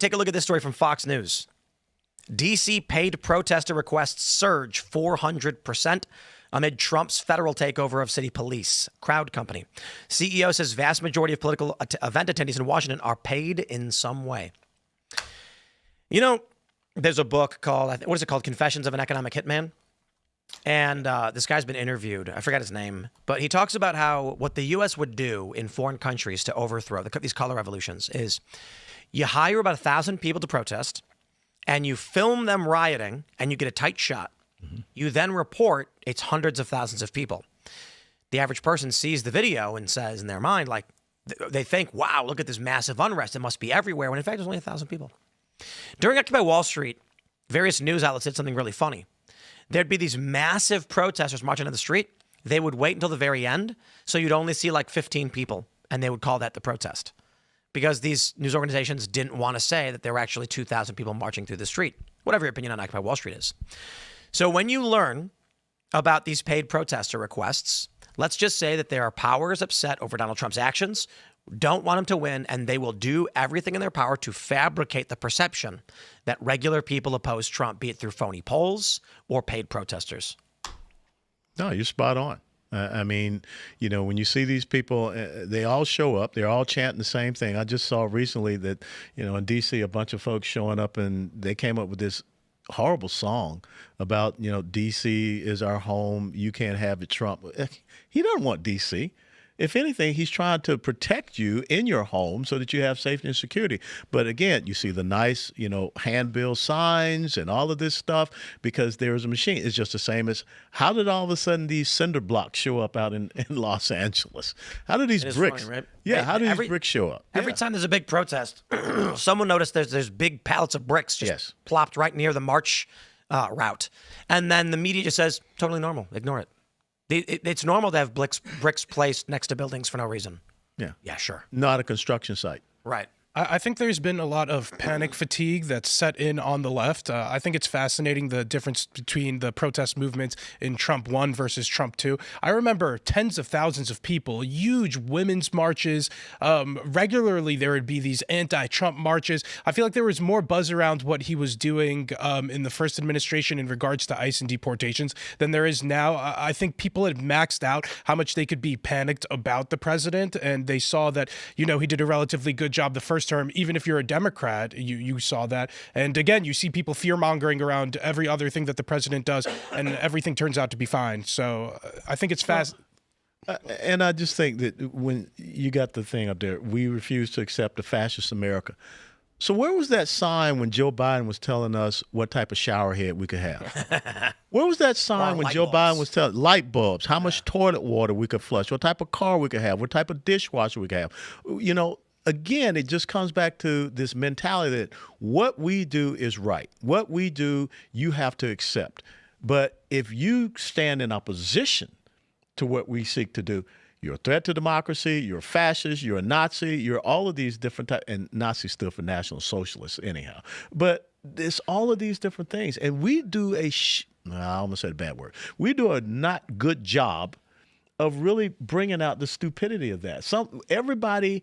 take a look at this story from Fox News. D.C. paid protester requests surge 400% amid Trump's federal takeover of city police, Crowd Company. CEO says vast majority of political event attendees in Washington are paid in some way. You know, there's a book called, what is it called? Confessions of an Economic Hitman. And this guy's been interviewed. I forgot his name. But he talks about how what the U.S. would do in foreign countries to overthrow these color revolutions is you hire about 1,000 people to protest, and you film them rioting, and you get a tight shot. Mm-hmm. You then report it's hundreds of thousands of people. The average person sees the video and says in their mind, like, they think, wow, look at this massive unrest. It must be everywhere, when in fact, there's only 1,000 people. During Occupy Wall Street, various news outlets did something really funny. There'd be these massive protesters marching on the street. They would wait until the very end, so you'd only see like 15 people, and they would call that the protest. Because these news organizations didn't want to say that there were actually 2,000 people marching through the street, whatever your opinion on Occupy Wall Street is. So when you learn about these paid protester requests, let's just say that there are powers upset over Donald Trump's actions, don't want him to win, and they will do everything in their power to fabricate the perception that regular people oppose Trump, be it through phony polls or paid protesters. No, you're spot on. I mean, you know, when you see these people, they all show up. They're all chanting the same thing. I just saw recently that, you know, in D.C., a bunch of folks showing up, and they came up with this horrible song about, you know, D.C. is our home. You can't have it, Trump. He doesn't want D.C. If anything, he's trying to protect you in your home so that you have safety and security. But again, you see the nice, you know, handbill signs and all of this stuff because there's a machine. It's just the same as how did all of a sudden these cinder blocks show up out in Los Angeles? How did these bricks? Funny, right? Yeah, how do these bricks show up? Every time there's a big protest, someone noticed there's big pallets of bricks just plopped right near the march route. And then the media just says, totally normal, ignore it. It's normal to have bricks placed next to buildings for no reason. Yeah. Yeah, sure. Not a construction site. Right. I think there's been a lot of panic fatigue that's set in on the left. I think it's fascinating the difference between the protest movements in Trump 1 versus Trump 2. I remember tens of thousands of people, huge women's marches. Regularly, there would be these anti-Trump marches. I feel like there was more buzz around what he was doing in the first administration in regards to ICE and deportations than there is now. I think people had maxed out how much they could be panicked about the president, and they saw that, you know, he did a relatively good job the first term. Even if you're a Democrat, you saw that. And again, you see people fear-mongering around every other thing that the president does, and everything turns out to be fine. So I think it's fast. And I just think that when you got the thing up there, we refuse to accept a fascist America. So where was that sign when Joe Biden was telling us what type of shower head we could have? Where was that sign when Joe Biden was telling light bulbs, how much toilet water we could flush, what type of car we could have, what type of dishwasher we could have? You know, again, it just comes back to this mentality that what we do is right. What we do, you have to accept. But if you stand in opposition to what we seek to do, you're a threat to democracy, you're a fascist, you're a Nazi, you're all of these different types, and Nazi stood for National Socialists anyhow. But it's all of these different things. And we do I almost said a bad word. We do a not good job of really bringing out the stupidity of that. Everybody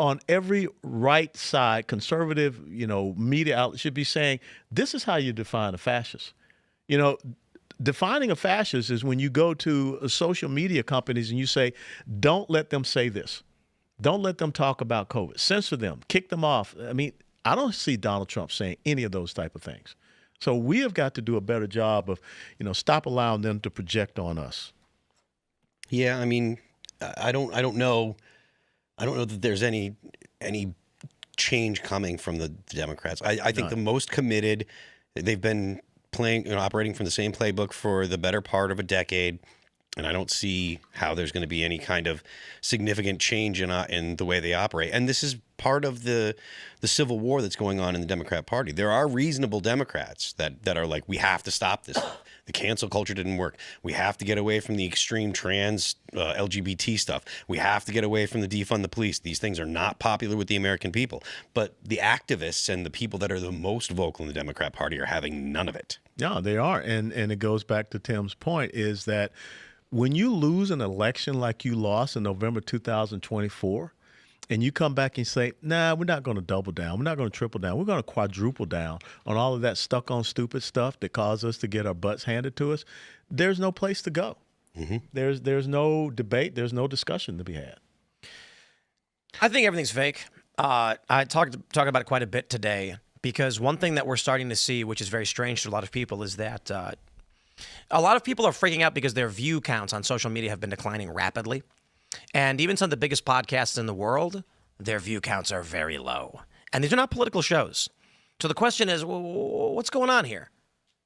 on every right side, conservative, you know, media outlet should be saying, this is how you define a fascist. You know, defining a fascist is when you go to social media companies and you say, don't let them say this. Don't let them talk about COVID. Censor them. Kick them off. I mean, I don't see Donald Trump saying any of those type of things. So we have got to do a better job of, you know, stop allowing them to project on us. Yeah, I mean, I don't know that there's any change coming from the Democrats. I think the most committed, they've been operating from the same playbook for the better part of a decade, and I don't see how there's going to be any kind of significant change in the way they operate. And this is part of the civil war that's going on in the Democrat Party. There are reasonable Democrats that are like, we have to stop this. The cancel culture didn't work. We have to get away from the extreme trans LGBT stuff. We have to get away from the defund the police. These things are not popular with the American people. But the activists and the people that are the most vocal in the Democrat Party are having none of it. Yeah, they are. And it goes back to Tim's point is that when you lose an election like you lost in November 2024, and you come back and say, nah, we're not going to double down. We're not going to triple down. We're going to quadruple down on all of that stuck on stupid stuff that caused us to get our butts handed to us, there's no place to go. There's no debate. There's no discussion to be had. I think everything's fake. I talked about it quite a bit today because one thing that we're starting to see, which is very strange to a lot of people, is that a lot of people are freaking out because their view counts on social media have been declining rapidly. And even some of the biggest podcasts in the world, their view counts are very low. And these are not political shows. So the question is, well, what's going on here?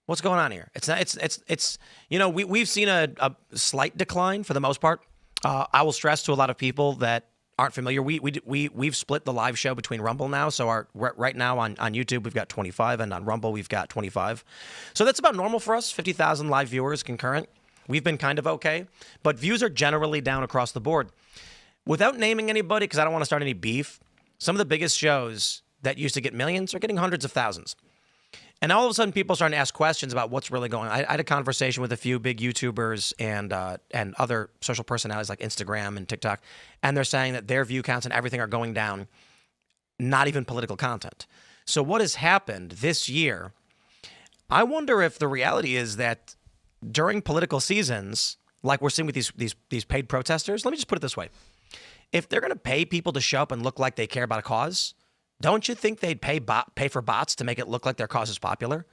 What's going on here? It's we've seen a slight decline for the most part. I will stress to a lot of people that aren't familiar, we've split the live show between Rumble now. So right now on YouTube we've got 25, and on Rumble we've got 25. So that's about normal for us. 50,000 live viewers concurrent. We've been kind of okay, but views are generally down across the board. Without naming anybody, because I don't want to start any beef, some of the biggest shows that used to get millions are getting hundreds of thousands. And all of a sudden, people are starting to ask questions about what's really going on. I had a conversation with a few big YouTubers and other social personalities like Instagram and TikTok, and they're saying that their view counts and everything are going down, not even political content. So what has happened this year, I wonder if the reality is that during political seasons, like we're seeing with these paid protesters, let me just put it this way. If they're going to pay people to show up and look like they care about a cause, don't you think they'd pay for bots to make it look like their cause is popular?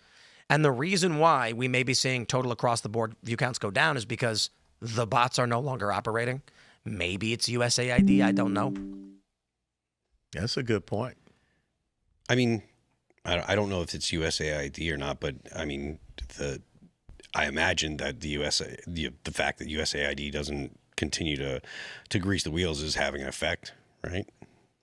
And the reason why we may be seeing total across the board view counts go down is because the bots are no longer operating. Maybe it's USAID. I don't know. That's a good point. I mean, I don't know if it's USAID or not, but I mean, I imagine that the fact that USAID doesn't continue to grease the wheels is having an effect, right?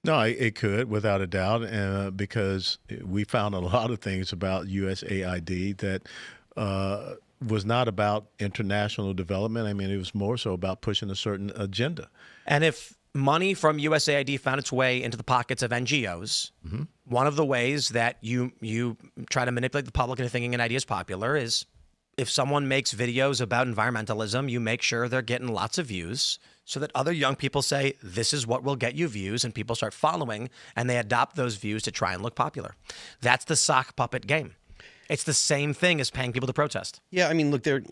No, it could, without a doubt, because we found a lot of things about USAID that was not about international development. I mean, it was more so about pushing a certain agenda. And if money from USAID found its way into the pockets of NGOs, one of the ways that you try to manipulate the public into thinking an idea is popular is if someone makes videos about environmentalism, you make sure they're getting lots of views so that other young people say, this is what will get you views, and people start following, and they adopt those views to try and look popular. That's the sock puppet game. It's the same thing as paying people to protest. Yeah, I mean, look, there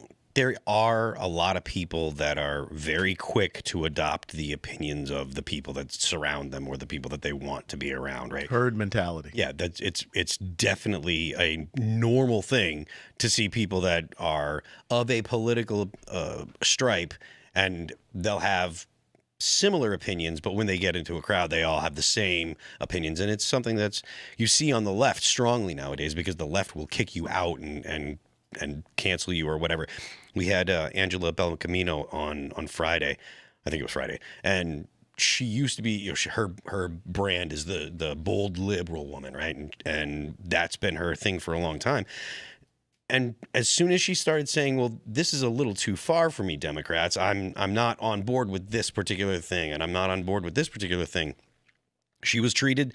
are a lot of people that are very quick to adopt the opinions of the people that surround them or the people that they want to be around, right? Herd mentality. Yeah, it's definitely a normal thing to see people that are of a political stripe, and they'll have similar opinions, but when they get into a crowd, they all have the same opinions. And it's something that's you see on the left strongly nowadays, because the left will kick you out and cancel you or whatever. We had Angela Belcamino on Friday. I think it was Friday. And she used to be, her brand is the bold liberal woman, right? And that's been her thing for a long time. And as soon as she started saying, well, this is a little too far for me, Democrats, I'm not on board with this particular thing, and I'm not on board with this particular thing, she was treated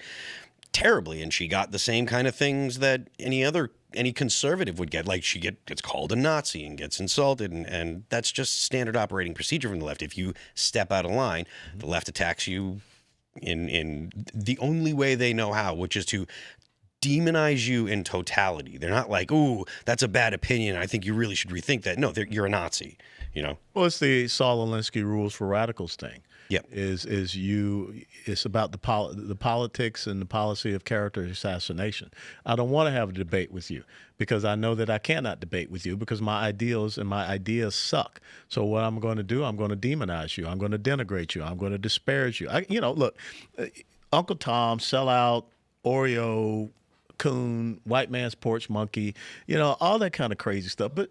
terribly, and she got the same kind of things that any conservative would get. Like she gets called a Nazi and gets insulted, and that's just standard operating procedure from the left. If you step out of line, the left attacks you in the only way they know how, which is to demonize you in totality. They're not like, ooh, that's a bad opinion, I think you really should rethink that. No, you're a Nazi, you know? Well, it's the Saul Alinsky rules for radicals thing. Yep. It's about the politics and the policy of character assassination. I don't want to have a debate with you because I know that I cannot debate with you because my ideals and my ideas suck. So what I'm going to do, I'm going to demonize you. I'm going to denigrate you. I'm going to disparage you. Look, Uncle Tom, sellout, Oreo, coon, white man's porch monkey, all that kind of crazy stuff. But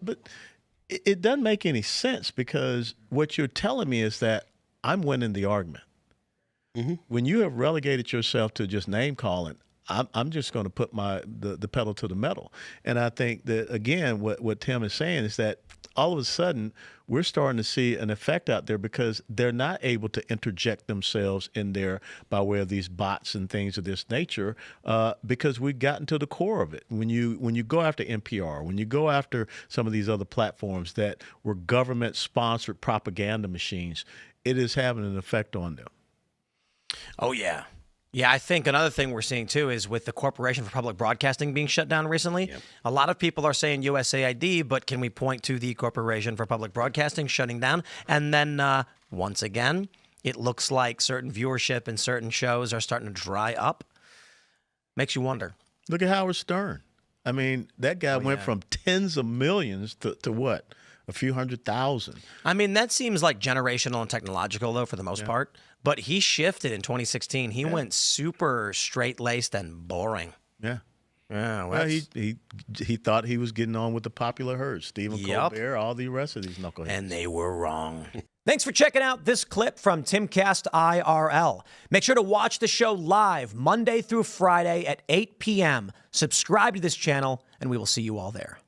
it doesn't make any sense because what you're telling me is that I'm winning the argument. Mm-hmm. When you have relegated yourself to just name calling, I'm just going to put the pedal to the metal. And I think that, again, what Tim is saying is that all of a sudden we're starting to see an effect out there because they're not able to interject themselves in there by way of these bots and things of this nature because we've gotten to the core of it. When you go after NPR, when you go after some of these other platforms that were government-sponsored propaganda machines, it is having an effect on them. Oh, yeah. Yeah, I think another thing we're seeing, too, is with the Corporation for Public Broadcasting being shut down recently, a lot of people are saying USAID, but can we point to the Corporation for Public Broadcasting shutting down? And then, once again, it looks like certain viewership and certain shows are starting to dry up. Makes you wonder. Look at Howard Stern. I mean, that guy went from tens of millions to what? A few 100,000. I mean, that seems like generational and technological, though, for the most part. But he shifted in 2016. He went super straight-laced and boring. Yeah. Yeah, Well, he thought he was getting on with the popular herd. Stephen Colbert, all the rest of these knuckleheads. And they were wrong. Thanks for checking out this clip from Timcast IRL. Make sure to watch the show live Monday through Friday at 8 p.m. Subscribe to this channel, and we will see you all there.